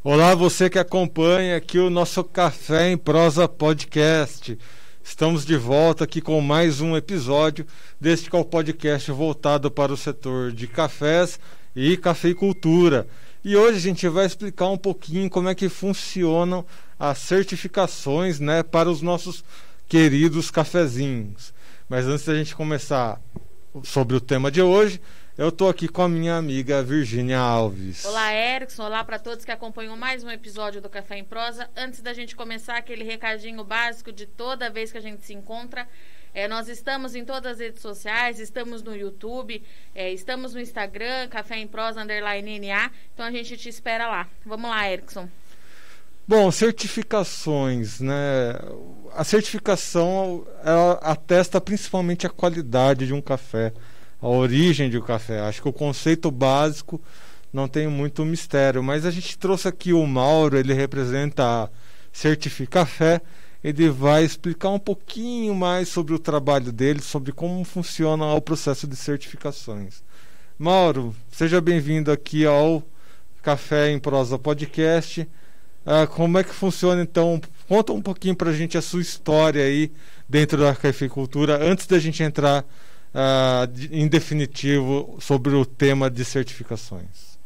Olá, você que acompanha aqui o nosso Café em Prosa Podcast. Estamos de volta aqui com mais um episódio deste que é o podcast voltado para o setor de cafés e cafeicultura. E hoje a gente vai explicar um pouquinho como é que funcionam as certificações, né, para os nossos queridos cafezinhos. Mas antes da gente começar sobre o tema de hoje, eu estou aqui com a minha amiga Virgínia Alves. Olá, Erickson. Olá para todos que acompanham mais um episódio do Café em Prosa. Antes da gente começar, aquele recadinho básico de toda vez que a gente se encontra. Nós estamos em todas as redes sociais, estamos no YouTube, estamos no Instagram, Café em Prosa _NA. Então a gente te espera lá. Vamos lá, Erickson. Bom, certificações, né? A certificação, ela atesta principalmente a qualidade de um café, a origem de um café. Acho que o conceito básico não tem muito mistério, mas a gente trouxe aqui o Mauro, ele representa a Certificafé. Ele vai explicar um pouquinho mais sobre o trabalho dele, sobre como funciona o processo de certificações. Mauro, seja bem-vindo aqui ao Café em Prosa Podcast. Como é que funciona, então? Conta um pouquinho pra gente a sua história aí dentro da cafeicultura, antes da gente entrar em definitivo sobre o tema de certificações.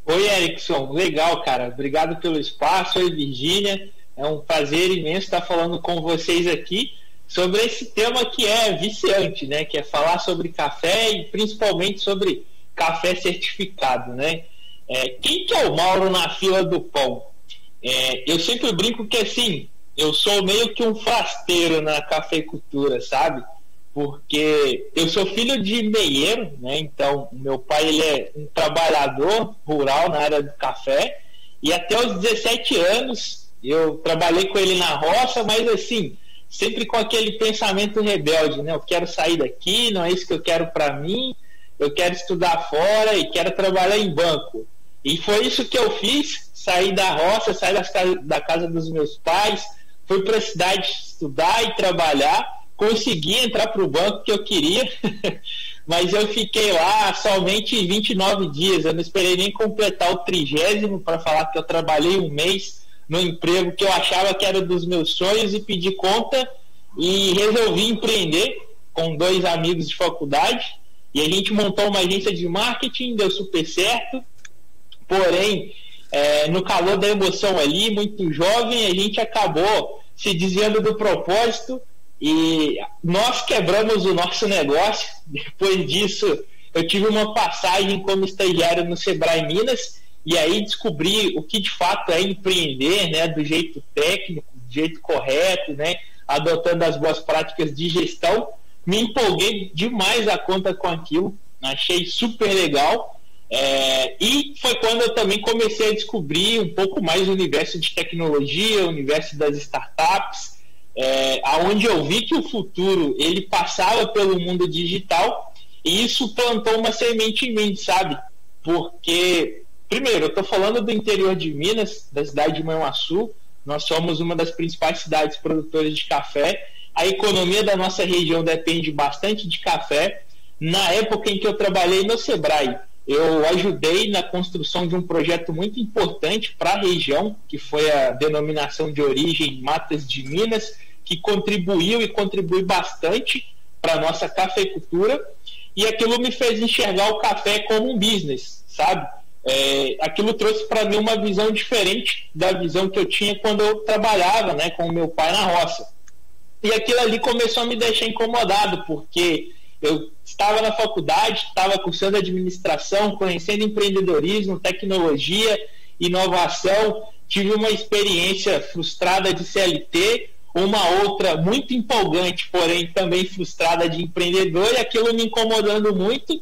Oi, Erickson. Legal, cara. Obrigado pelo espaço. Oi, Virgínia. É um prazer imenso estar falando com vocês aqui sobre esse tema que é viciante, né? Que é falar sobre café e principalmente sobre café certificado, né? Quem que é o Mauro na fila do pão? Eu sempre brinco que, assim, eu sou meio que um frasteiro na cafeicultura, sabe? Porque eu sou filho de meieiro, né? Então, meu pai, ele é um trabalhador rural na área do café, e até os 17 anos eu trabalhei com ele na roça, mas assim, sempre com aquele pensamento rebelde, né? Eu quero sair daqui, não é isso que eu quero para mim, eu quero estudar fora e quero trabalhar em banco. E foi isso que eu fiz, saí da roça, saí da casa dos meus pais, fui para a cidade estudar e trabalhar, consegui entrar para o banco que eu queria, mas eu fiquei lá somente 29 dias, eu não esperei nem completar o 30º para falar que eu trabalhei um mês no emprego que eu achava que era dos meus sonhos e pedi conta e resolvi empreender com 2 amigos de faculdade, e a gente montou uma agência de marketing, deu super certo. Porém, no calor da emoção ali, muito jovem, a gente acabou se desviando do propósito e nós quebramos o nosso negócio. Depois disso, eu tive uma passagem como estagiário no Sebrae Minas, e aí descobri o que de fato é empreender, né, do jeito técnico, do jeito correto, né, adotando as boas práticas de gestão. Me empolguei demais a conta com aquilo, achei super legal. E foi quando eu também comecei a descobrir um pouco mais o universo de tecnologia, o universo das startups, aonde eu vi que o futuro ele passava pelo mundo digital, e isso plantou uma semente em mim, sabe? Porque, primeiro, eu estou falando do interior de Minas, da cidade de Manhuaçu. Nós somos uma das principais cidades produtoras de café. A economia da nossa região depende bastante de café. Na época em que eu trabalhei no Sebrae, eu ajudei na construção de um projeto muito importante para a região, que foi a denominação de origem Matas de Minas, que contribuiu e contribui bastante para a nossa cafeicultura, e aquilo me fez enxergar o café como um business, sabe? Aquilo trouxe para mim uma visão diferente da visão que eu tinha quando eu trabalhava, né, com o meu pai na roça. E aquilo ali começou a me deixar incomodado, porque eu estava na faculdade, estava cursando administração, conhecendo empreendedorismo, tecnologia, inovação, tive uma experiência frustrada de CLT, uma outra muito empolgante, porém também frustrada de empreendedor, e aquilo me incomodando muito.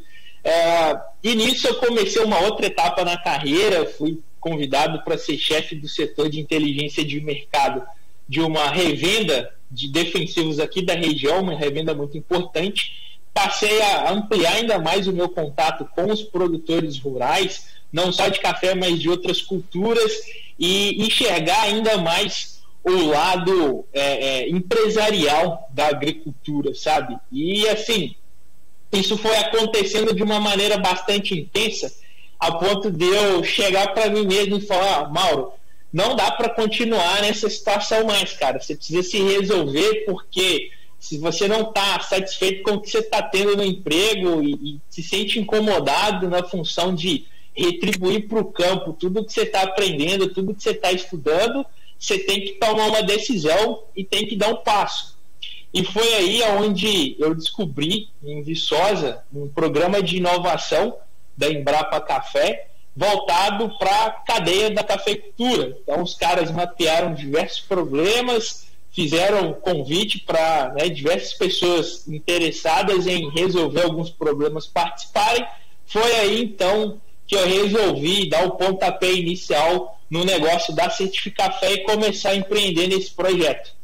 E nisso eu comecei uma outra etapa na carreira, fui convidado para ser chefe do setor de inteligência de mercado de uma revenda de defensivos aqui da região, uma revenda muito importante. Passei a ampliar ainda mais o meu contato com os produtores rurais, não só de café, mas de outras culturas, e enxergar ainda mais o lado empresarial da agricultura, sabe? E assim, isso foi acontecendo de uma maneira bastante intensa, a ponto de eu chegar para mim mesmo e falar: Mauro, não dá para continuar nessa situação mais, cara. Você precisa se resolver, porque se você não está satisfeito com o que você está tendo no emprego e se sente incomodado na função de retribuir para o campo tudo que você está aprendendo, tudo que você está estudando, você tem que tomar uma decisão e tem que dar um passo. E foi aí onde eu descobri, em Viçosa, um programa de inovação da Embrapa Café, voltado para a cadeia da cafeicultura. Então, os caras mapearam diversos problemas, fizeram convite para diversas pessoas interessadas em resolver alguns problemas participarem. Foi aí, então, que eu resolvi dar o pontapé inicial no negócio da Certificafé e começar a empreender nesse projeto.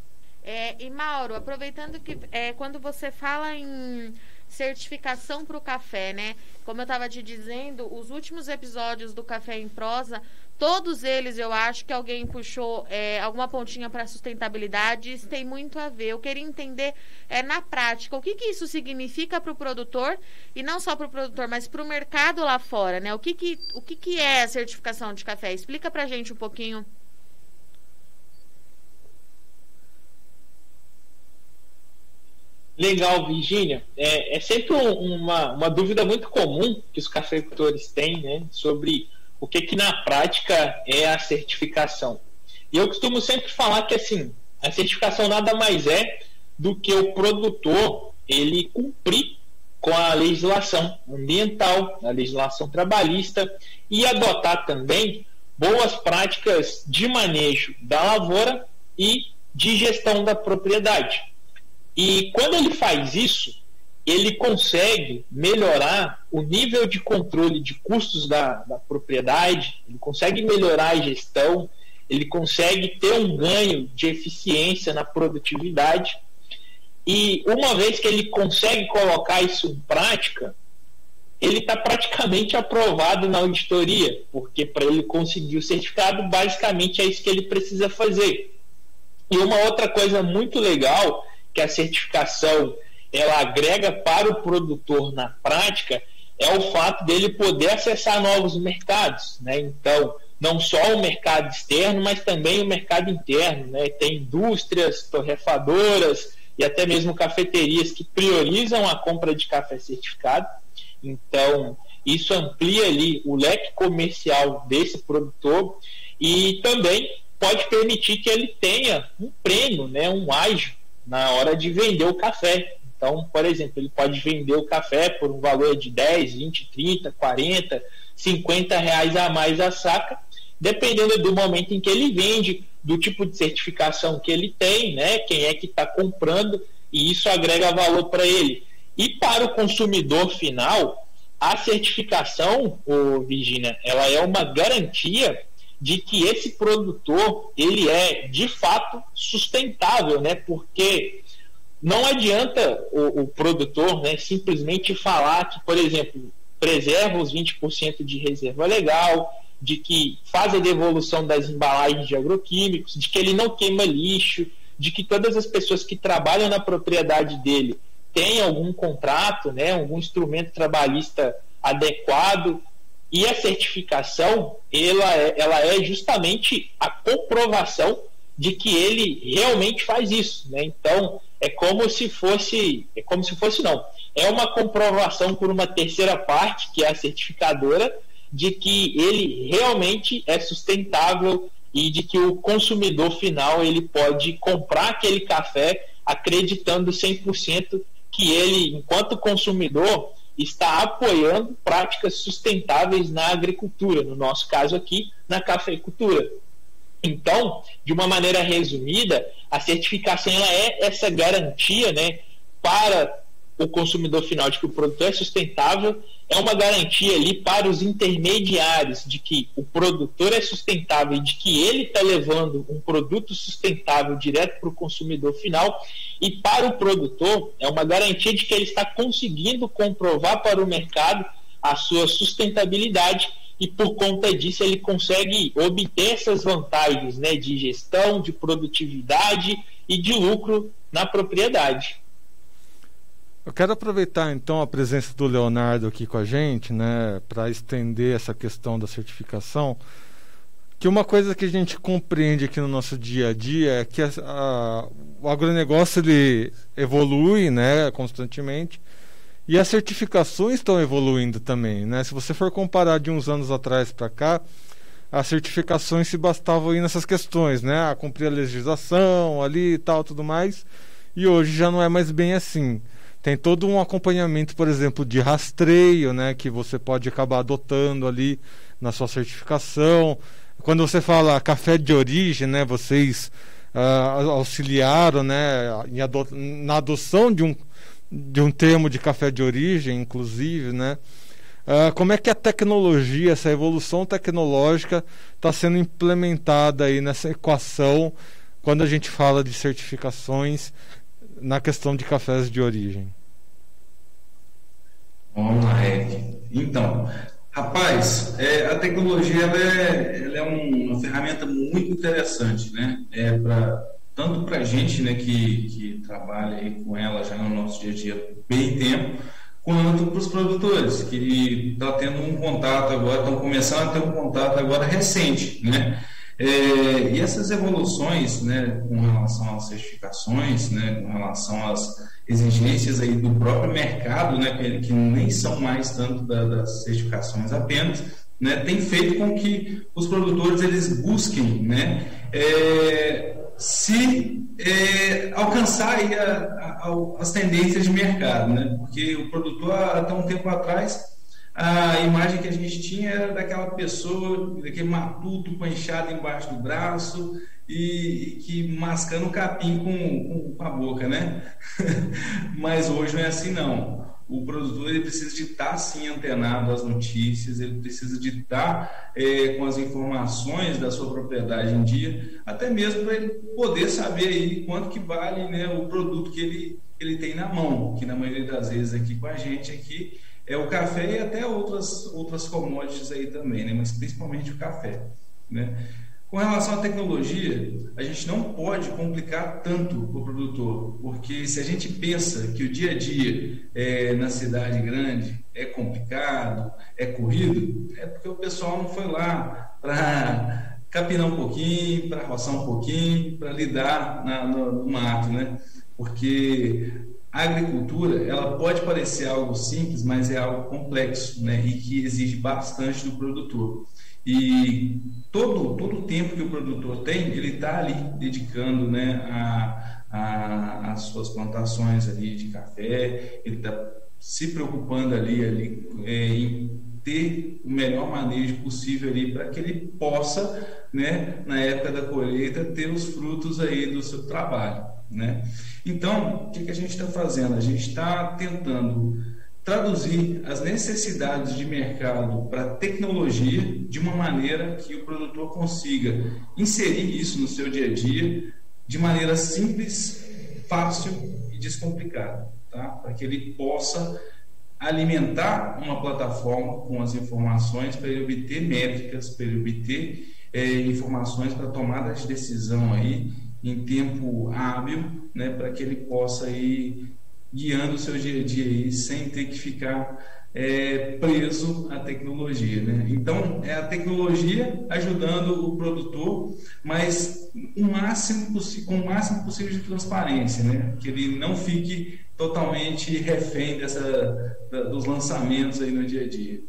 E Mauro, aproveitando que quando você fala em certificação para o café, né? Como eu estava te dizendo, os últimos episódios do Café em Prosa, todos eles eu acho que alguém puxou alguma pontinha para sustentabilidade. Isso tem muito a ver. Eu queria entender na prática o que isso significa para o produtor, e não só para o produtor, mas para o mercado lá fora, né? O que é a certificação de café? Explica para a gente um pouquinho. Legal, Virgínia. É sempre uma dúvida muito comum que os cafeicultores têm, né, sobre o que na prática é a certificação. E eu costumo sempre falar que assim, a certificação nada mais é do que o produtor ele cumprir com a legislação ambiental, a legislação trabalhista, e adotar também boas práticas de manejo da lavoura e de gestão da propriedade. E quando ele faz isso, ele consegue melhorar o nível de controle de custos da propriedade, ele consegue melhorar a gestão, ele consegue ter um ganho de eficiência na produtividade. E uma vez que ele consegue colocar isso em prática, ele está praticamente aprovado na auditoria, porque para ele conseguir o certificado, basicamente é isso que ele precisa fazer. E uma outra coisa muito legal que a certificação ela agrega para o produtor na prática é o fato dele poder acessar novos mercados, né? Então, não só o mercado externo, mas também o mercado interno, né? Tem indústrias, torrefadoras e até mesmo cafeterias que priorizam a compra de café certificado. Então, isso amplia ali o leque comercial desse produtor e também pode permitir que ele tenha um prêmio, né? Um ágio na hora de vender o café. Então, por exemplo, ele pode vender o café por um valor de 10, 20, 30, 40, 50 reais a mais a saca, dependendo do momento em que ele vende, do tipo de certificação que ele tem, né? Quem é que está comprando, e isso agrega valor para ele. E para o consumidor final, a certificação, Virgínia, ela é uma garantia de que esse produtor ele é de fato sustentável, né? Porque não adianta o produtor, né, simplesmente falar que, por exemplo, preserva os 20% de reserva legal, de que faz a devolução das embalagens de agroquímicos, de que ele não queima lixo, de que todas as pessoas que trabalham na propriedade dele têm algum contrato, né, algum instrumento trabalhista adequado. E a certificação ela é justamente a comprovação de que ele realmente faz isso, né? Então é como se fosse não, é uma comprovação por uma terceira parte, que é a certificadora, de que ele realmente é sustentável e de que o consumidor final ele pode comprar aquele café acreditando 100% que ele, enquanto consumidor, está apoiando práticas sustentáveis na agricultura, no nosso caso aqui, na cafeicultura. Então, de uma maneira resumida, a certificação ela é essa garantia, né, para o consumidor final de que o produto é sustentável, é uma garantia ali para os intermediários de que o produtor é sustentável e de que ele está levando um produto sustentável direto para o consumidor final, e para o produtor é uma garantia de que ele está conseguindo comprovar para o mercado a sua sustentabilidade, e por conta disso ele consegue obter essas vantagens, né, de gestão, de produtividade e de lucro na propriedade. Eu quero aproveitar então a presença do Leonardo aqui com a gente, né, para estender essa questão da certificação, que uma coisa que a gente compreende aqui no nosso dia a dia é que o agronegócio ele evolui, né, constantemente, e as certificações estão evoluindo também, né? Se você for comparar de uns anos atrás para cá, as certificações se bastavam aí nessas questões, né, a cumprir a legislação ali e tal, tudo mais, e hoje já não é mais bem assim. Tem todo um acompanhamento, por exemplo, de rastreio, né, que você pode acabar adotando ali na sua certificação. Quando você fala café de origem, né, vocês auxiliaram, né, na adoção de um termo de café de origem, inclusive, né? Como é que a tecnologia, essa evolução tecnológica está sendo implementada aí nessa equação quando a gente fala de certificações na questão de cafés de origem? Vamos lá, Eric. Então, rapaz, a tecnologia ela é uma ferramenta muito interessante, né? Tanto para a gente, né, que trabalha aí com ela já no nosso dia a dia bem tempo, quanto para os produtores, que estão tendo um contato agora, estão começando a ter um contato agora recente, né? E essas evoluções, né, com relação às certificações, né, com relação às exigências aí do próprio mercado, né, que nem são mais tanto das certificações apenas, né, tem feito com que os produtores eles busquem, né, alcançar aí as tendências de mercado, né, porque o produtor até um tempo atrás a imagem que a gente tinha era daquela pessoa, daquele matuto com a enxada embaixo do braço e que mascando o capim com a boca, né? Mas hoje não é assim, não. O produtor ele precisa de estar sim antenado às notícias, ele precisa de estar com as informações da sua propriedade em dia, até mesmo para ele poder saber aí quanto que vale, né, o produto que ele tem na mão, que na maioria das vezes aqui com a gente aqui é o café e até outras commodities aí também, né? Mas principalmente o café, né? Com relação à tecnologia, a gente não pode complicar tanto o produtor, porque se a gente pensa que o dia a dia na cidade grande é complicado, é corrido, é porque o pessoal não foi lá para capinar um pouquinho, para roçar um pouquinho, para lidar no mato, né? Porque a agricultura, ela pode parecer algo simples, mas é algo complexo, né? E que exige bastante do produtor. E todo o tempo que o produtor tem, ele está ali dedicando, né, as suas plantações ali de café, ele está se preocupando ali em ter o melhor manejo possível ali para que ele possa, né, na época da colheita, ter os frutos aí do seu trabalho, né? Então, o que a gente está fazendo? A gente está tentando traduzir as necessidades de mercado para tecnologia de uma maneira que o produtor consiga inserir isso no seu dia a dia de maneira simples, fácil e descomplicada, tá? Para que ele possa alimentar uma plataforma com as informações para ele obter métricas, para ele obter informações para tomada de decisão aí em tempo hábil, né, para que ele possa ir guiando o seu dia a dia aí, sem ter que ficar preso à tecnologia, né? Então, é a tecnologia ajudando o produtor, mas com o máximo possível de transparência, né? Que ele não fique totalmente refém dos lançamentos aí no dia a dia.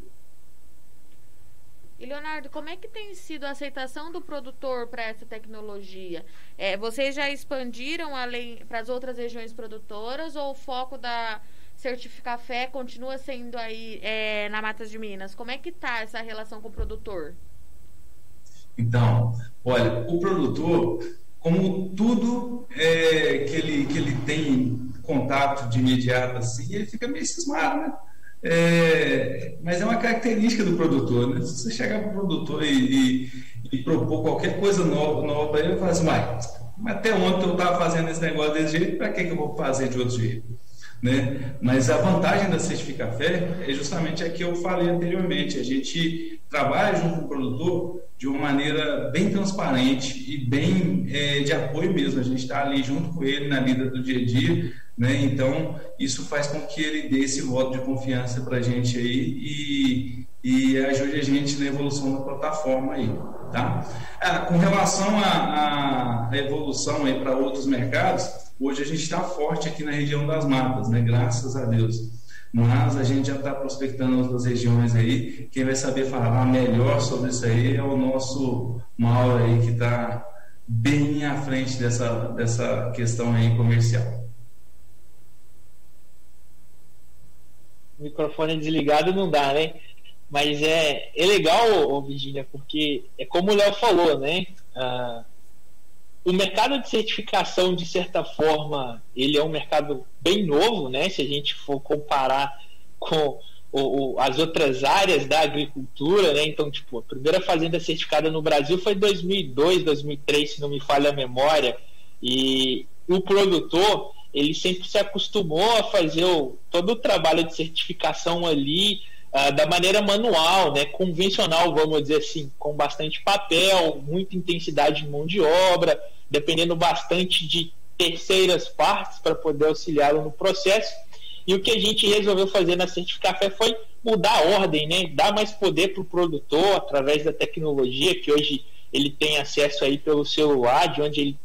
E Leonardo, como é que tem sido a aceitação do produtor para essa tecnologia? Vocês já expandiram além para as outras regiões produtoras ou o foco da Certificafé continua sendo aí na Matas de Minas? Como é que está essa relação com o produtor? Então, olha, o produtor, como tudo que ele tem contato de imediato assim, ele fica meio cismado, né? Mas é uma característica do produtor, né? Se você chegar para o produtor e propor qualquer coisa nova para ele, ele fala assim, mas até ontem eu estava fazendo esse negócio desse jeito, para que eu vou fazer de outro jeito? Né? Mas a vantagem da Certificafé é justamente a que eu falei anteriormente. A gente trabalha junto com o produtor de uma maneira bem transparente e bem de apoio mesmo. A gente está ali junto com ele na vida do dia a dia, né? Então, isso faz com que ele dê esse voto de confiança para a gente aí e ajude a gente na evolução da plataforma aí, tá? Com relação à evolução aí para outros mercados, hoje a gente está forte aqui na região das matas, né? Graças a Deus. Mas a gente já está prospectando outras regiões aí. Quem vai saber falar melhor sobre isso aí é o nosso Mauro aí, que está bem à frente dessa questão aí comercial. O microfone desligado não dá, né? Mas é legal, Virgínia, porque é como o Léo falou, né? O mercado de certificação, de certa forma, ele é um mercado bem novo, né? Se a gente for comparar com as outras áreas da agricultura, né? Então, tipo, a primeira fazenda certificada no Brasil foi em 2002, 2003, se não me falha a memória. E o produtor, ele sempre se acostumou a fazer todo o trabalho de certificação ali da maneira manual, né, convencional, vamos dizer assim, com bastante papel, muita intensidade de mão de obra, dependendo bastante de terceiras partes para poder auxiliá-lo no processo. E o que a gente resolveu fazer na Certificafé foi mudar a ordem, né, dar mais poder para o produtor através da tecnologia, que hoje ele tem acesso aí pelo celular, de onde ele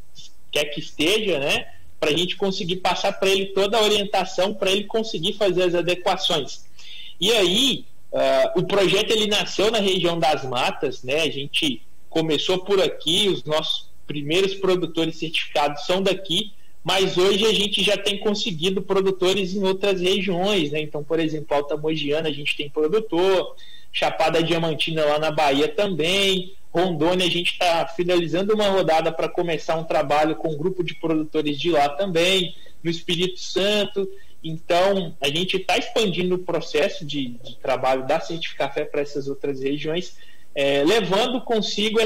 quer que esteja, né, para a gente conseguir passar para ele toda a orientação, para ele conseguir fazer as adequações. E aí, o projeto ele nasceu na região das matas, né? A gente começou por aqui, os nossos primeiros produtores certificados são daqui, mas hoje a gente já tem conseguido produtores em outras regiões, né? Então, por exemplo, Alta Mogiana a gente tem produtor, Chapada Diamantina lá na Bahia também, Rondônia a gente está finalizando uma rodada para começar um trabalho com um grupo de produtores de lá também, no Espírito Santo. Então, a gente está expandindo o processo de trabalho da Certificafé para essas outras regiões, levando consigo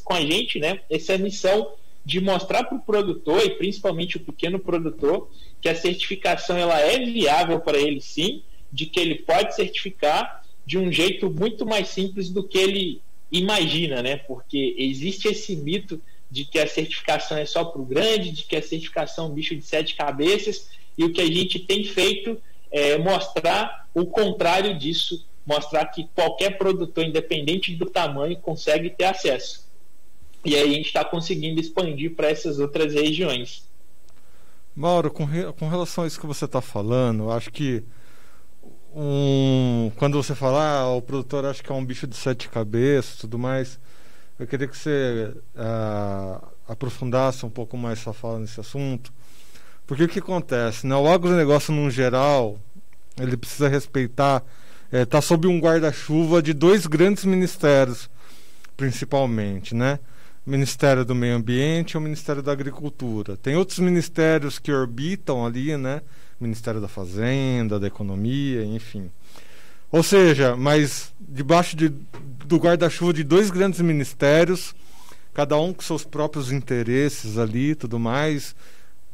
com a gente, né, essa missão de mostrar para o produtor, e principalmente o pequeno produtor, que a certificação ela é viável para ele sim, de que ele pode certificar de um jeito muito mais simples do que ele imagina, né? Porque existe esse mito de que a certificação é só para o grande, de que a certificação é um bicho de 7 cabeças. E o que a gente tem feito é mostrar o contrário disso, mostrar que qualquer produtor, independente do tamanho, consegue ter acesso. E aí a gente está conseguindo expandir para essas outras regiões. Mauro, com relação a isso que você está falando, eu acho que quando você fala o produtor acha que é um bicho de 7 cabeças e tudo mais, eu queria que você aprofundasse um pouco mais sua fala nesse assunto. Porque o que acontece, né? O agronegócio, no geral, ele precisa respeitar, está sob um guarda-chuva de 2 grandes ministérios, principalmente, né? O Ministério do Meio Ambiente e o Ministério da Agricultura. Tem outros ministérios que orbitam ali, né? Ministério da Fazenda, da Economia, enfim. Ou seja, mas debaixo do guarda-chuva de 2 grandes ministérios, cada um com seus próprios interesses ali e tudo mais,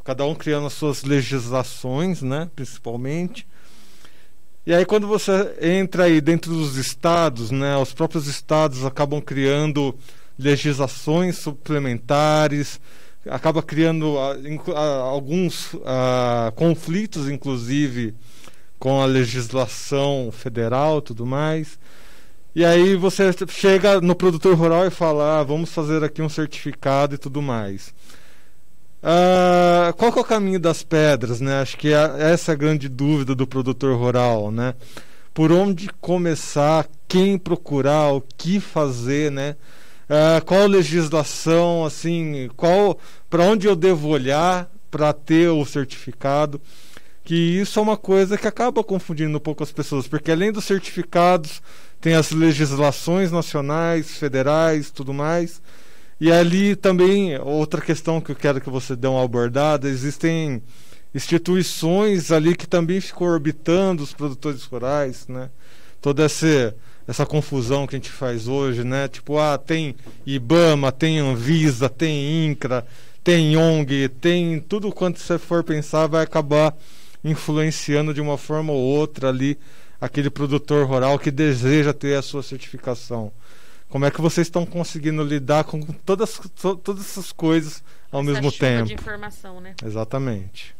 cada um criando as suas legislações, né, principalmente. E aí quando você entra aí dentro dos estados, né, os próprios estados acabam criando legislações suplementares, acaba criando alguns conflitos, inclusive, com a legislação federal e tudo mais. E aí você chega no produtor rural e fala, vamos fazer aqui um certificado e tudo mais. Qual que é o caminho das pedras, né? Acho que essa é a grande dúvida do produtor rural, né? Por onde começar, quem procurar, o que fazer, né? Qual legislação, assim, para onde eu devo olhar para ter o certificado? Que isso é uma coisa que acaba confundindo um pouco as pessoas, porque além dos certificados tem as legislações nacionais, federais, tudo mais. E ali também, outra questão que eu quero que você dê uma abordada, existem instituições ali que também ficam orbitando os produtores rurais, né? Toda essa confusão que a gente faz hoje, né? Tipo, tem IBAMA, tem Anvisa, tem INCRA, tem ONG, tem tudo quanto você for pensar vai acabar influenciando de uma forma ou outra ali aquele produtor rural que deseja ter a sua certificação. Como é que vocês estão conseguindo lidar com todas essas coisas ao mesmo tempo? De informação, né? Exatamente.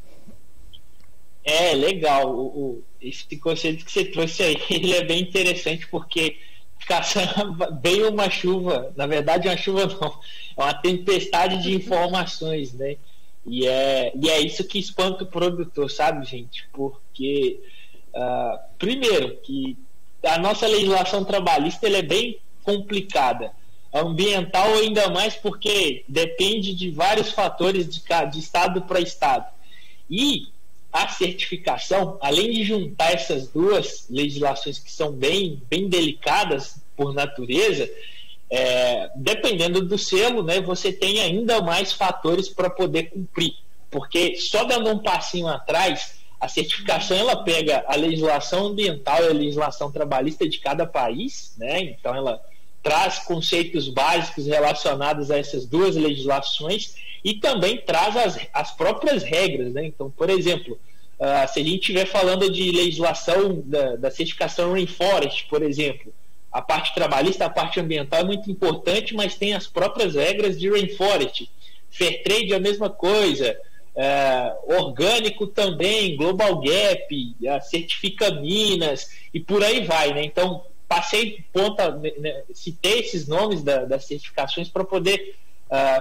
Legal. Esse conceito que você trouxe aí, ele é bem interessante, porque veio uma chuva, na verdade uma chuva não, é uma tempestade de informações, né? E é isso que espanta o produtor, sabe, gente? Porque, primeiro, que a nossa legislação trabalhista ela é bem complicada. Ambiental ainda mais porque depende de vários fatores de estado para estado. E a certificação, além de juntar essas duas legislações que são bem delicadas por natureza, dependendo do selo, né, você tem ainda mais fatores para poder cumprir. Porque só dando um passinho atrás, a certificação ela pega a legislação ambiental e a legislação trabalhista de cada país, né? Então ela traz conceitos básicos relacionados a essas duas legislações e também traz as próprias regras, né? Então, por exemplo, se a gente estiver falando de legislação da certificação Rainforest, por exemplo, a parte trabalhista, a parte ambiental é muito importante, mas tem as próprias regras de Rainforest. Fairtrade é a mesma coisa, orgânico também, Global Gap, certifica Minas e por aí vai, né? Então, citei esses nomes das certificações para poder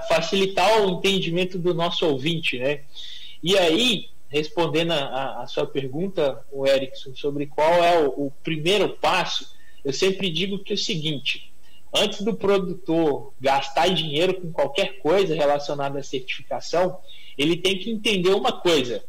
facilitar o entendimento do nosso ouvinte, né? E aí, respondendo a sua pergunta, o Erickson, sobre qual é o primeiro passo, eu sempre digo que é o seguinte: antes do produtor gastar dinheiro com qualquer coisa relacionada à certificação, ele tem que entender uma coisa: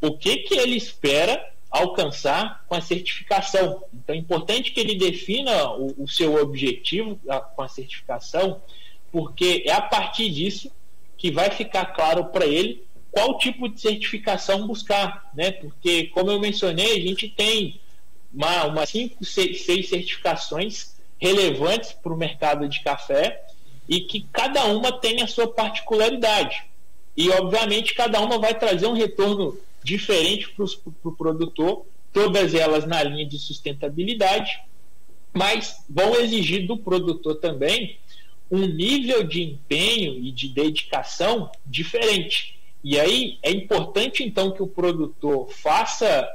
o que ele espera alcançar com a certificação. Então é importante que ele defina o seu objetivo com a certificação, porque é a partir disso que vai ficar claro para ele qual tipo de certificação buscar, né? Porque, como eu mencionei, a gente tem umas 5, 6 certificações relevantes para o mercado de café e que cada uma tem a sua particularidade. E, obviamente, cada uma vai trazer um retorno diferente para o produtor, todas elas na linha de sustentabilidade, mas vão exigir do produtor também um nível de empenho e de dedicação diferente. E aí é importante, então, que o produtor faça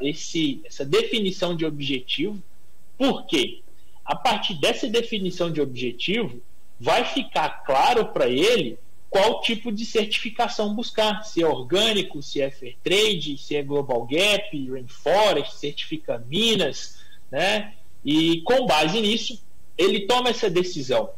essa definição de objetivo, porque a partir dessa definição de objetivo vai ficar claro para ele qual tipo de certificação buscar, se é orgânico, se é Fairtrade, se é Global Gap, Rainforest, certifica Minas, né? E com base nisso, ele toma essa decisão.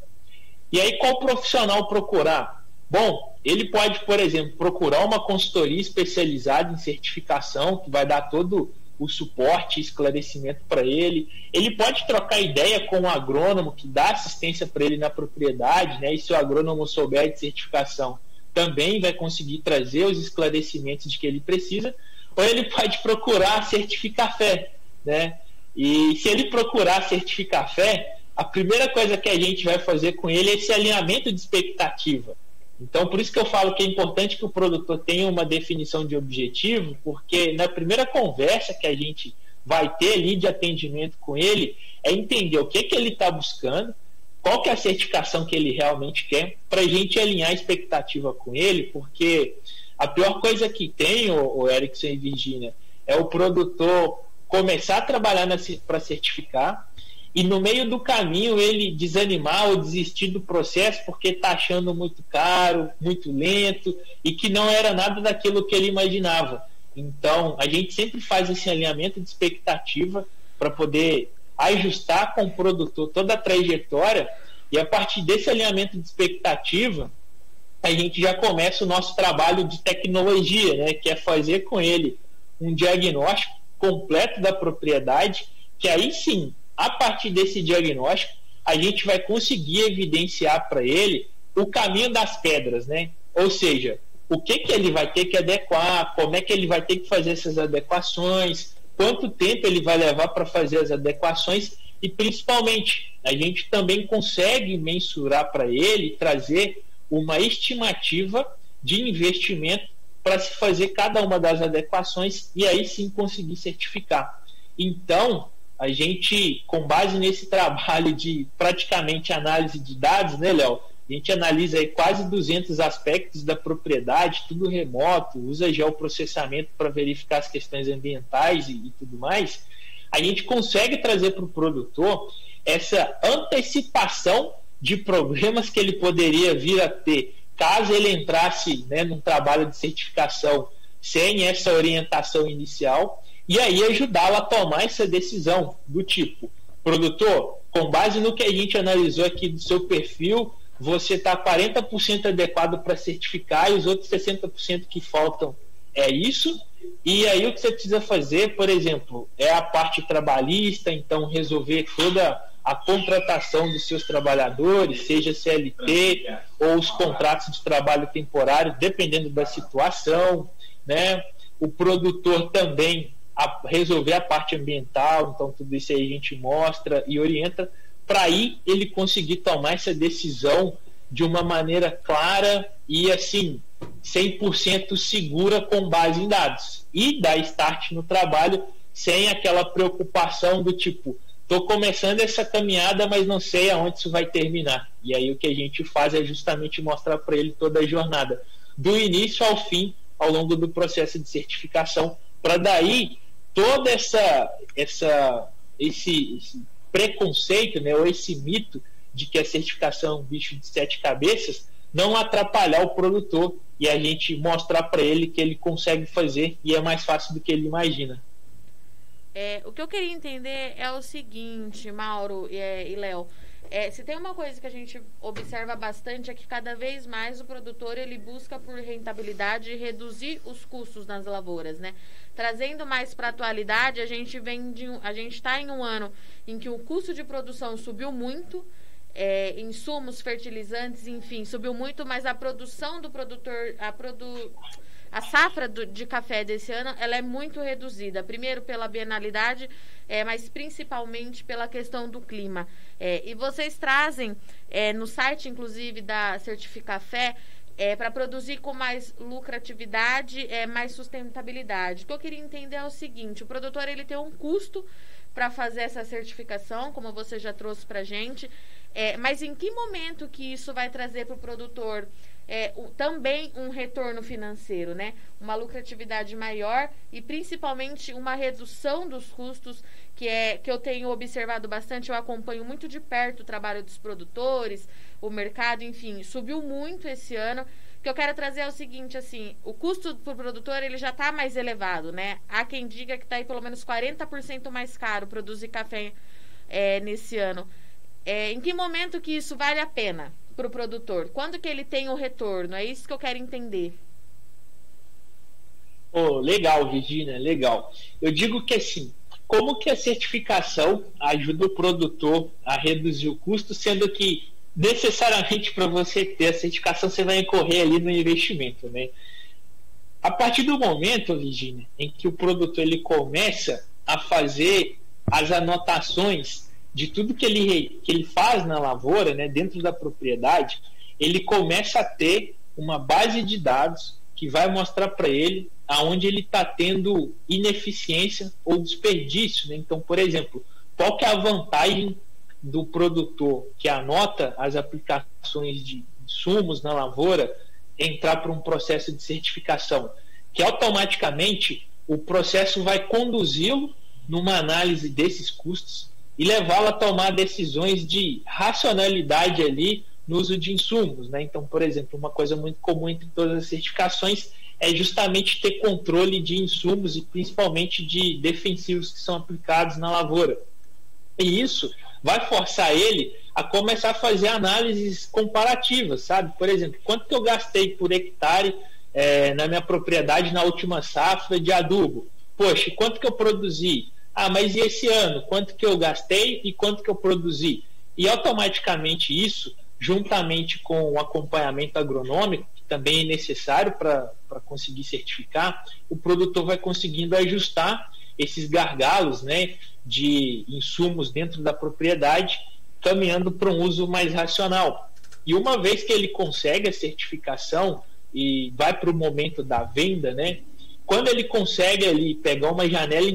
E aí qual profissional procurar? Bom, ele pode, por exemplo, procurar uma consultoria especializada em certificação, que vai dar todo o suporte e esclarecimento para ele. Ele pode trocar ideia com um agrônomo que dá assistência para ele na propriedade, né? E se o agrônomo souber de certificação, também vai conseguir trazer os esclarecimentos de que ele precisa. Ou ele pode procurar certificar fé, né? E se ele procurar certificar fé, a primeira coisa que a gente vai fazer com ele é esse alinhamento de expectativa. Então, por isso que eu falo que é importante que o produtor tenha uma definição de objetivo, porque na primeira conversa que a gente vai ter ali de atendimento com ele, é entender o que ele está buscando, qual que é a certificação que ele realmente quer, para a gente alinhar a expectativa com ele, porque a pior coisa que tem, o Erickson e Virgínia, é o produtor começar a trabalhar para certificar, e no meio do caminho ele desanimar ou desistir do processo porque está achando muito caro, muito lento e que não era nada daquilo que ele imaginava. Então a gente sempre faz esse alinhamento de expectativa para poder ajustar com o produtor toda a trajetória, e a partir desse alinhamento de expectativa a gente já começa o nosso trabalho de tecnologia, né, que é fazer com ele um diagnóstico completo da propriedade, que aí sim, a partir desse diagnóstico, a gente vai conseguir evidenciar para ele o caminho das pedras, né? Ou seja, o que ele vai ter que adequar, como é que ele vai ter que fazer essas adequações, quanto tempo ele vai levar para fazer as adequações e, principalmente, a gente também consegue mensurar para ele, trazer uma estimativa de investimento para se fazer cada uma das adequações e aí sim conseguir certificar. Então, a gente, com base nesse trabalho de praticamente análise de dados, né, Léo? A gente analisa aí quase 200 aspectos da propriedade, tudo remoto, usa geoprocessamento para verificar as questões ambientais e tudo mais. A gente consegue trazer para o produtor essa antecipação de problemas que ele poderia vir a ter caso ele entrasse, né, num trabalho de certificação sem essa orientação inicial, e aí ajudá-lo a tomar essa decisão do tipo: produtor, com base no que a gente analisou aqui do seu perfil, você está 40% adequado para certificar e os outros 60% que faltam é isso. E aí o que você precisa fazer, por exemplo, é a parte trabalhista, então resolver toda a contratação dos seus trabalhadores, seja CLT ou os contratos de trabalho temporário, dependendo da situação, né? O produtor também resolver a parte ambiental, então tudo isso aí a gente mostra e orienta para aí ele conseguir tomar essa decisão de uma maneira clara e assim 100% segura com base em dados, e dar start no trabalho sem aquela preocupação do tipo: estou começando essa caminhada, mas não sei aonde isso vai terminar. E aí o que a gente faz é justamente mostrar para ele toda a jornada, do início ao fim, ao longo do processo de certificação, para daí todo esse preconceito, né, ou esse mito de que a certificação é um bicho de 7 cabeças, não atrapalhar o produtor e a gente mostrar para ele que ele consegue fazer e é mais fácil do que ele imagina. O que eu queria entender é o seguinte, Mauro e Léo. Se tem uma coisa que a gente observa bastante é que cada vez mais o produtor ele busca por rentabilidade e reduzir os custos nas lavouras, né? Trazendo mais para a atualidade, a gente está em um ano em que o custo de produção subiu muito, insumos, fertilizantes, enfim, subiu muito, mas a produção do produtor, a safra de café desse ano, ela é muito reduzida. Primeiro pela bienalidade, mas principalmente pela questão do clima. E vocês trazem, no site, inclusive, da Certificafé, para produzir com mais lucratividade, mais sustentabilidade. O que eu queria entender é o seguinte: o produtor ele tem um custo para fazer essa certificação, como você já trouxe para a gente, mas em que momento que isso vai trazer para o produtor também um retorno financeiro, né? Uma lucratividade maior e principalmente uma redução dos custos, que eu tenho observado bastante. Eu acompanho muito de perto o trabalho dos produtores, o mercado, enfim, subiu muito esse ano. O que eu quero trazer é o seguinte, assim, o custo para o produtor ele já está mais elevado, né? Há quem diga que está aí pelo menos 40% mais caro produzir café nesse ano. Em que momento que isso vale a pena para o produtor? Quando que ele tem o retorno? É isso que eu quero entender. Legal, Virgínia, legal. Eu digo que assim, como que a certificação ajuda o produtor a reduzir o custo, sendo que necessariamente para você ter a certificação você vai incorrer ali no investimento, né? A partir do momento, Virgínia, em que o produtor ele começa a fazer as anotações de tudo que ele faz na lavoura, né, dentro da propriedade, ele começa a ter uma base de dados que vai mostrar para ele aonde ele está tendo ineficiência ou desperdício, né? Então, por exemplo, qual que é a vantagem do produtor que anota as aplicações de insumos na lavoura entrar para um processo de certificação? Que automaticamente o processo vai conduzi-lo numa análise desses custos e levá-lo a tomar decisões de racionalidade ali no uso de insumos, né? Então, por exemplo, uma coisa muito comum entre todas as certificações é justamente ter controle de insumos e principalmente de defensivos que são aplicados na lavoura. E isso vai forçar ele a começar a fazer análises comparativas, sabe? Por exemplo, quanto que eu gastei por hectare na minha propriedade na última safra de adubo? Poxa, quanto que eu produzi? Mas e esse ano? Quanto que eu gastei e quanto que eu produzi? E automaticamente isso, juntamente com o acompanhamento agronômico, que também é necessário para conseguir certificar, o produtor vai conseguindo ajustar esses gargalos, né, de insumos dentro da propriedade, caminhando para um uso mais racional. E uma vez que ele consegue a certificação e vai para o momento da venda, né, quando ele consegue ali pegar uma janela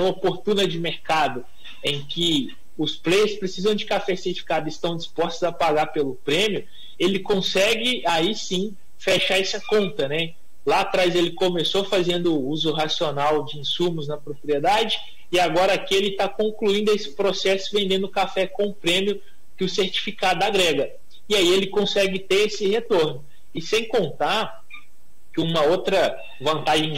oportuna de mercado em que os players precisam de café certificado e estão dispostos a pagar pelo prêmio, ele consegue aí sim fechar essa conta, né? Lá atrás ele começou fazendo uso racional de insumos na propriedade e agora aqui ele está concluindo esse processo vendendo café com prêmio que o certificado agrega. E aí ele consegue ter esse retorno. E sem contar que uma outra vantagem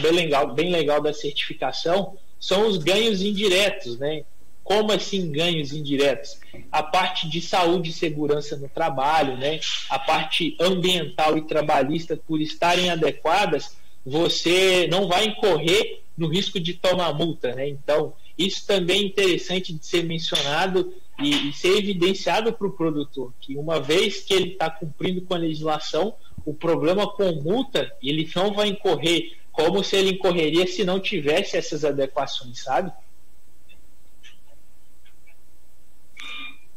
bem legal da certificação são os ganhos indiretos, né? Como assim ganhos indiretos? A parte de saúde e segurança no trabalho, né? A parte ambiental e trabalhista, por estarem adequadas, você não vai incorrer no risco de tomar multa, né? Então, isso também é interessante de ser mencionado e ser evidenciado para o produtor, que uma vez que ele está cumprindo com a legislação, o problema com multa, ele não vai incorrer como se ele incorreria se não tivesse essas adequações, sabe?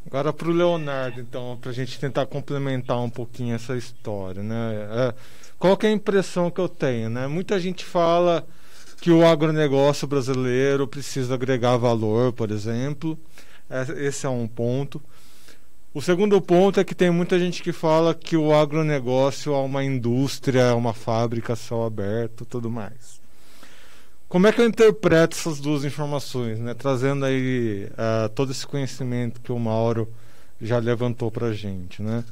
Agora para o Leonardo, então, para a gente tentar complementar um pouquinho essa história, né? Qual que é a impressão que eu tenho, né? Muita gente fala que o agronegócio brasileiro precisa agregar valor, por exemplo. Esse é um ponto. O segundo ponto é que tem muita gente que fala que o agronegócio é uma indústria, é uma fábrica a céu aberto, tudo mais. Como é que eu interpreto essas duas informações, né? Trazendo aí todo esse conhecimento que o Mauro já levantou para a gente, né?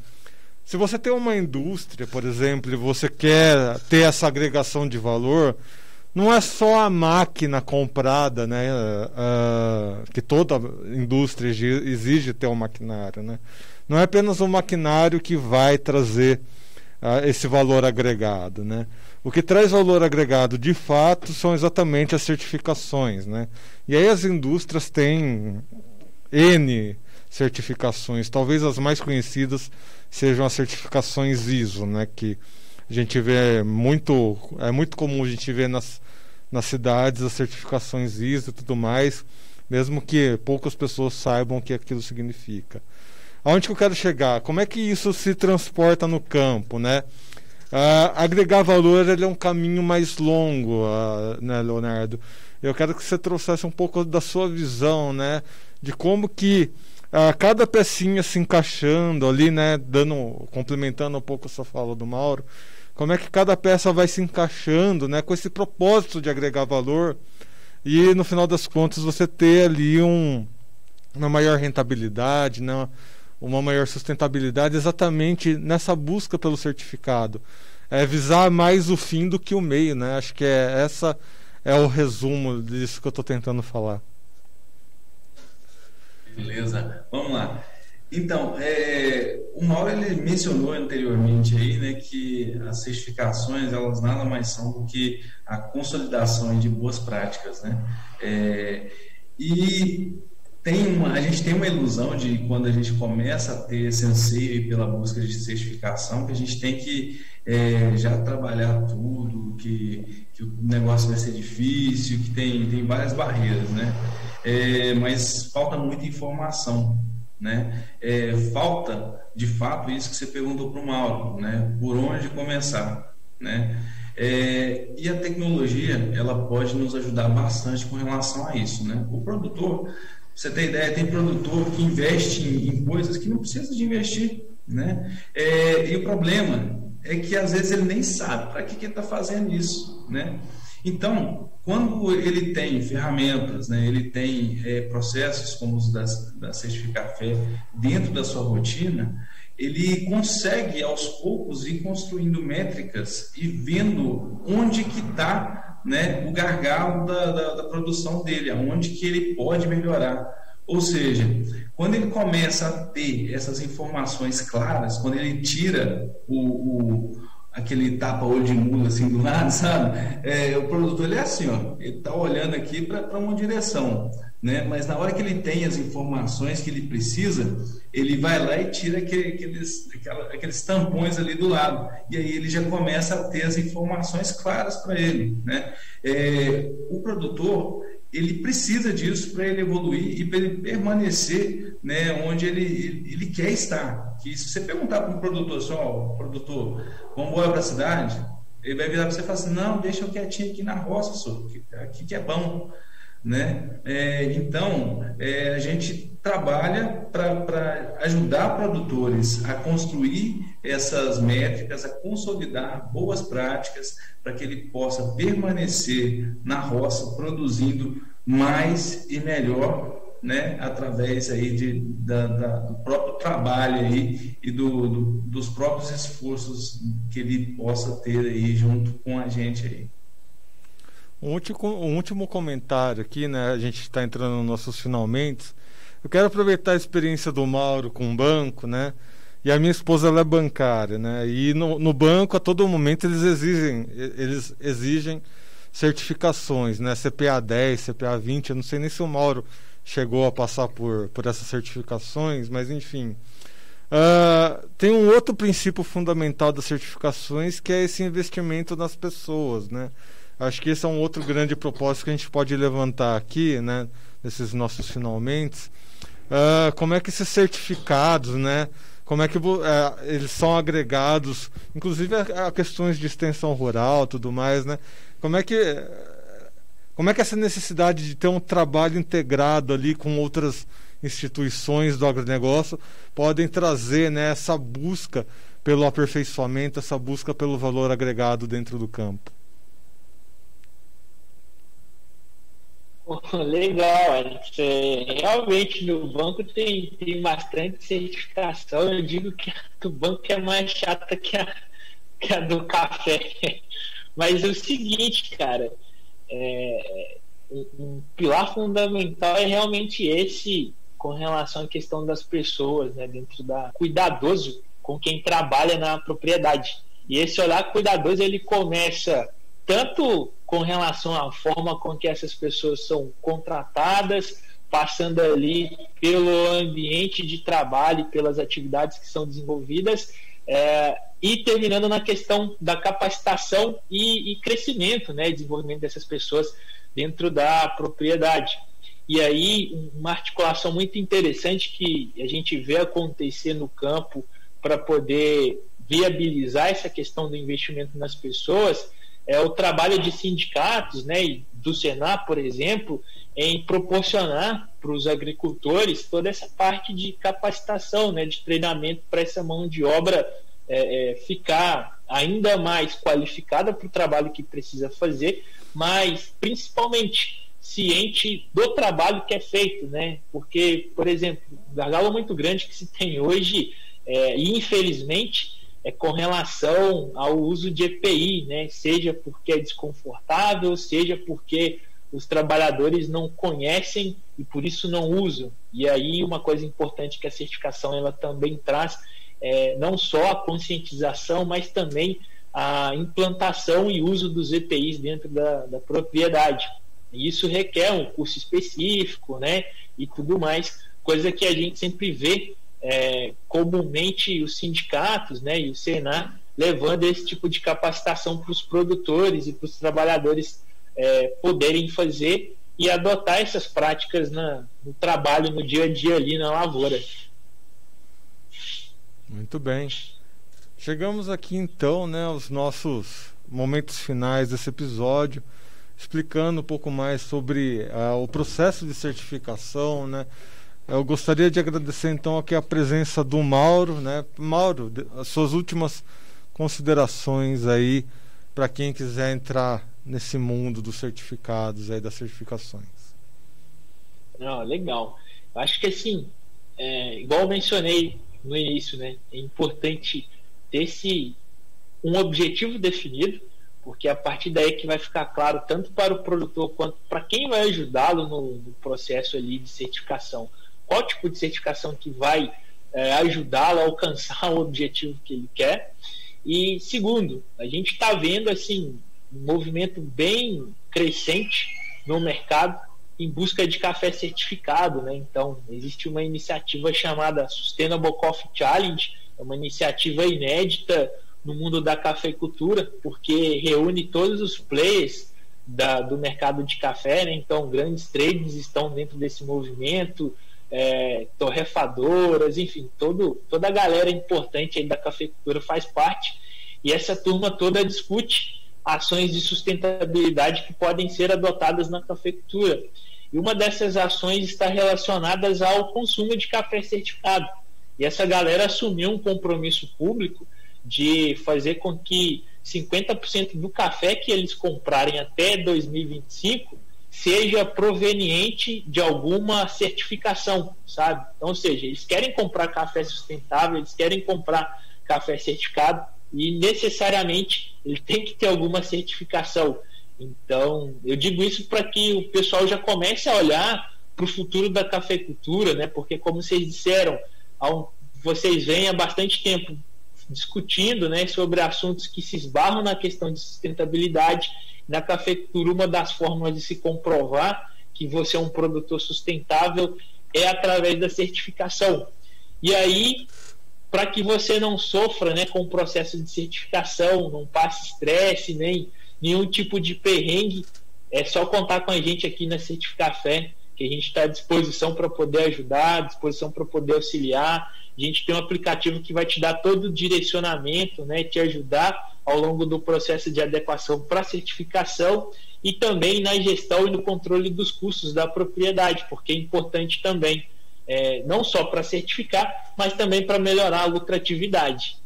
Se você tem uma indústria, por exemplo, e você quer ter essa agregação de valor, não é só a máquina comprada, né? Que toda indústria exige ter um maquinário, né? Não é apenas o maquinário que vai trazer esse valor agregado, né? O que traz valor agregado de fato são exatamente as certificações, né? E aí as indústrias têm N certificações, talvez as mais conhecidas sejam as certificações ISO, né? Que a gente vê é muito comum a gente ver nas cidades as certificações ISO e tudo mais, mesmo que poucas pessoas saibam o que aquilo significa. Aonde que eu quero chegar? Como é que isso se transporta no campo, né? Agregar valor ele é um caminho mais longo, né, Leonardo? Eu quero que você trouxesse um pouco da sua visão, né, de como que cada pecinha se encaixando ali, né, complementando um pouco essa fala do Mauro, como é que cada peça vai se encaixando, né, com esse propósito de agregar valor e no final das contas você ter ali uma maior rentabilidade, né, uma maior sustentabilidade exatamente nessa busca pelo certificado. Visar mais o fim do que o meio, né? Acho que essa é o resumo disso que eu estou tentando falar. Beleza, vamos lá. Então, o Mauro ele mencionou anteriormente aí, né, que as certificações elas nada mais são do que a consolidação de boas práticas, né? E a gente tem uma ilusão de quando a gente começa a ter esse anseio pela busca de certificação, que a gente tem que já trabalhar tudo, que o negócio vai ser difícil, que tem várias barreiras, né? Mas falta muita informação, né? Falta, de fato, isso que você perguntou para o Mauro, né? Por onde começar, né? E a tecnologia, ela pode nos ajudar bastante com relação a isso, né? O produtor, você tem ideia, tem produtor que investe em coisas que não precisa de investir, né? E o problema é que às vezes ele nem sabe para que ele está fazendo isso, né? Então, quando ele tem ferramentas, né, ele tem processos como os da Certificar Café dentro da sua rotina, ele consegue aos poucos ir construindo métricas e vendo onde que está, né, o gargalo da produção dele, aonde que ele pode melhorar. Ou seja, quando ele começa a ter essas informações claras, quando ele tira aquele tapa-olho de mula assim do lado, sabe? O produtor ele é assim, ó, ele está olhando aqui para uma direção, né? Mas na hora que ele tem as informações que ele precisa, ele vai lá e tira aqueles tampões ali do lado, e aí ele já começa a ter as informações claras para ele, né? O produtor ele precisa disso para ele evoluir e para ele permanecer, né, onde ele quer estar. Que se você perguntar para um produtor só, produtor, vamos embora para a cidade, ele vai virar para você e falar assim, não, deixa eu quietinho aqui na roça, aqui que é bom. né? Então, a gente trabalha para ajudar produtores a construir essas métricas, a consolidar boas práticas para que ele possa permanecer na roça produzindo mais e melhor, né? Através aí do próprio trabalho aí e dos próprios esforços que ele possa ter aí junto com a gente aí. Um último comentário aqui, né? A gente está entrando nos nossos finalmente. Eu quero aproveitar a experiência do Mauro com o banco, né? E a minha esposa, ela é bancária, né? E no banco, a todo momento, eles exigem certificações, né? CPA 10, CPA 20. Eu não sei nem se o Mauro chegou a passar por essas certificações, mas enfim. Tem um outro princípio fundamental das certificações, que é esse investimento nas pessoas, né? Acho que esse é um outro grande propósito que a gente pode levantar aqui, né, nesses nossos finalmente. Como é que esses certificados, né, como é que eles são agregados, inclusive a questões de extensão rural, tudo mais, né? Como é que essa necessidade de ter um trabalho integrado ali com outras instituições do agronegócio podem trazer, né, essa busca pelo aperfeiçoamento, essa busca pelo valor agregado dentro do campo? Legal, Alex. Realmente no banco tem bastante certificação. Eu digo que a do banco é mais chata que a do café. Mas é o seguinte, cara, um pilar fundamental é realmente esse, com relação à questão das pessoas, né, dentro da cuidadoso com quem trabalha na propriedade. E esse olhar cuidadoso, ele começa tanto com relação à forma com que essas pessoas são contratadas, passando ali pelo ambiente de trabalho, pelas atividades que são desenvolvidas, e terminando na questão da capacitação e crescimento, né, desenvolvimento dessas pessoas dentro da propriedade. E aí, uma articulação muito interessante que a gente vê acontecer no campo para poder viabilizar essa questão do investimento nas pessoas é o trabalho de sindicatos, né, e do Senar, por exemplo, em proporcionar para os agricultores toda essa parte de capacitação, né, de treinamento para essa mão de obra ficar ainda mais qualificada para o trabalho que precisa fazer, mas principalmente ciente do trabalho que é feito, né? Porque, por exemplo, o gargalo muito grande que se tem hoje, e infelizmente, com relação ao uso de EPI, né? Seja porque é desconfortável, seja porque os trabalhadores não conhecem e por isso não usam. E aí uma coisa importante que a certificação ela também traz não só a conscientização, mas também a implantação e uso dos EPIs dentro da propriedade. E isso requer um curso específico, né? E tudo mais, coisa que a gente sempre vê comumente os sindicatos, né, e o Senar levando esse tipo de capacitação para os produtores e para os trabalhadores poderem fazer e adotar essas práticas no trabalho, no dia a dia ali na lavoura. Muito bem. Chegamos aqui então, né, aos nossos momentos finais desse episódio, explicando um pouco mais sobre o processo de certificação, né? Eu gostaria de agradecer então aqui a presença do Mauro, né? Mauro, as suas últimas considerações aí para quem quiser entrar nesse mundo dos certificados aí, das certificações. Não, legal. Eu acho que assim, igual eu mencionei no início, né? É importante ter um objetivo definido, porque a partir daí que vai ficar claro tanto para o produtor quanto para quem vai ajudá-lo no processo ali de certificação. Qual tipo de certificação que vai ajudá-lo a alcançar o objetivo que ele quer. E segundo, a gente está vendo assim, um movimento bem crescente no mercado em busca de café certificado, né? Então, existe uma iniciativa chamada Sustainable Coffee Challenge, é uma iniciativa inédita no mundo da cafeicultura, porque reúne todos os players do mercado de café, né? Então, grandes trades estão dentro desse movimento, torrefadoras, enfim, toda a galera importante aí da cafeicultura faz parte, e essa turma toda discute ações de sustentabilidade que podem ser adotadas na cafeicultura. E uma dessas ações está relacionada ao consumo de café certificado. E essa galera assumiu um compromisso público de fazer com que 50% do café que eles comprarem até 2025 seja proveniente de alguma certificação, sabe? Então, ou seja, eles querem comprar café sustentável, eles querem comprar café certificado e necessariamente ele tem que ter alguma certificação. Então, eu digo isso para que o pessoal já comece a olhar para o futuro da cafeicultura, né? Porque, como vocês disseram, vocês vêm há bastante tempo discutindo, né, sobre assuntos que se esbarram na questão de sustentabilidade. Na cafeicultura, uma das formas de se comprovar que você é um produtor sustentável é através da certificação. E aí, para que você não sofra, né, com o processo de certificação, não passe estresse, nem nenhum tipo de perrengue, é só contar com a gente aqui na Certificafé, que a gente está à disposição para poder ajudar, à disposição para poder auxiliar. A gente tem um aplicativo que vai te dar todo o direcionamento, né, te ajudar ao longo do processo de adequação para a certificação e também na gestão e no controle dos custos da propriedade, porque é importante também, não só para certificar, mas também para melhorar a lucratividade.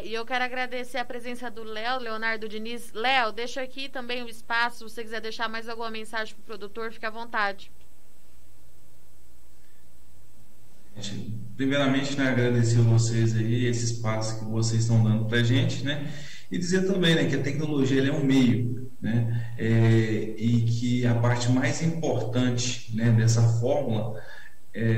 E eu quero agradecer a presença do Leonardo Diniz. Léo, deixa aqui também o espaço, se você quiser deixar mais alguma mensagem para o produtor, fique à vontade. Primeiramente, né, agradecer a vocês aí, esse espaço que vocês estão dando para a gente, né, e dizer também, né, que a tecnologia é um meio, né, e que a parte mais importante, né, dessa fórmula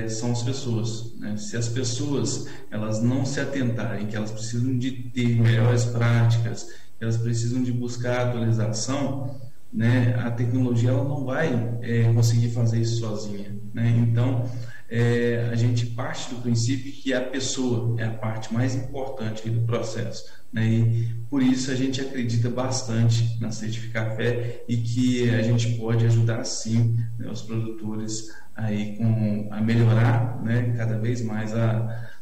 são as pessoas, né? Se as pessoas elas não se atentarem que elas precisam de ter melhores práticas, elas precisam de buscar atualização, né, a tecnologia ela não vai conseguir fazer isso sozinha, né? Então a gente parte do princípio que a pessoa é a parte mais importante do processo, né? E por isso a gente acredita bastante na Certificafé e que a gente pode ajudar sim, né, os produtores aí a melhorar, né, cada vez mais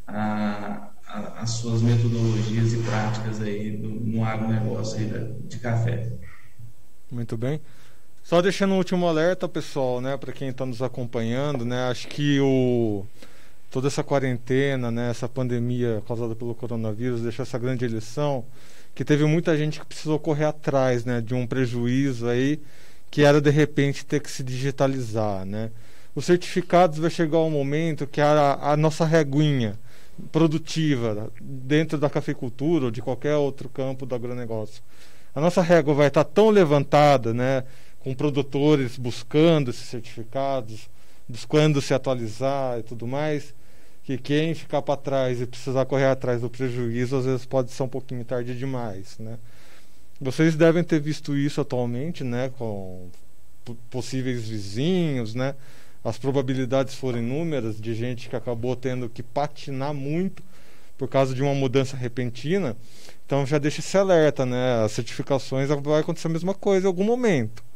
as suas metodologias e práticas aí no agronegócio aí de café. Muito bem. Só deixando um último alerta, pessoal, né, para quem está nos acompanhando, né, acho que toda essa quarentena, né, essa pandemia causada pelo coronavírus deixou essa grande lição que teve muita gente que precisou correr atrás, né, de um prejuízo aí que era de repente ter que se digitalizar, né. Os certificados vai chegar um momento que a nossa reguinha produtiva dentro da cafeicultura ou de qualquer outro campo do agronegócio, a nossa régua vai estar tão levantada, né, com produtores buscando esses certificados, buscando se atualizar e tudo mais, que quem ficar para trás e precisar correr atrás do prejuízo, às vezes pode ser um pouquinho tarde demais, né? Vocês devem ter visto isso atualmente, né, com possíveis vizinhos, né? As probabilidades foram inúmeras de gente que acabou tendo que patinar muito por causa de uma mudança repentina. Então já deixa esse alerta, né? As certificações vai acontecer a mesma coisa em algum momento.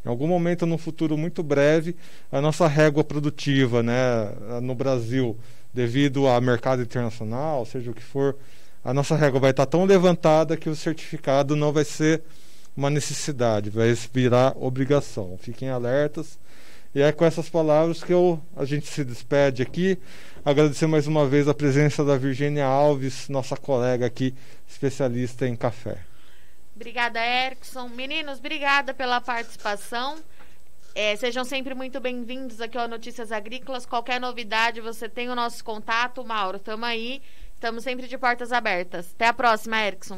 Em algum momento, no futuro muito breve, a nossa régua produtiva, né, no Brasil, devido ao mercado internacional, seja o que for, a nossa régua vai estar tão levantada que o certificado não vai ser uma necessidade, vai virar obrigação. Fiquem alertas. E é com essas palavras que a gente se despede aqui. Agradecer mais uma vez a presença da Virgínia Alves, nossa colega aqui, especialista em café. Obrigada, Erickson. Meninos, obrigada pela participação. Sejam sempre muito bem-vindos aqui ao Notícias Agrícolas. Qualquer novidade, você tem o nosso contato. Mauro, estamos aí. Estamos sempre de portas abertas. Até a próxima, Erickson.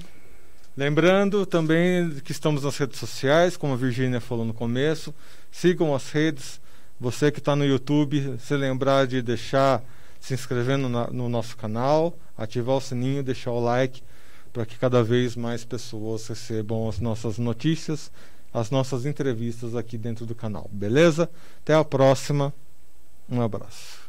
Lembrando também que estamos nas redes sociais, como a Virgínia falou no começo. Sigam as redes. Você que está no YouTube, se lembrar de se inscrever no nosso canal, ativar o sininho, deixar o like, para que cada vez mais pessoas recebam as nossas notícias, as nossas entrevistas aqui dentro do canal. Beleza? Até a próxima. Um abraço.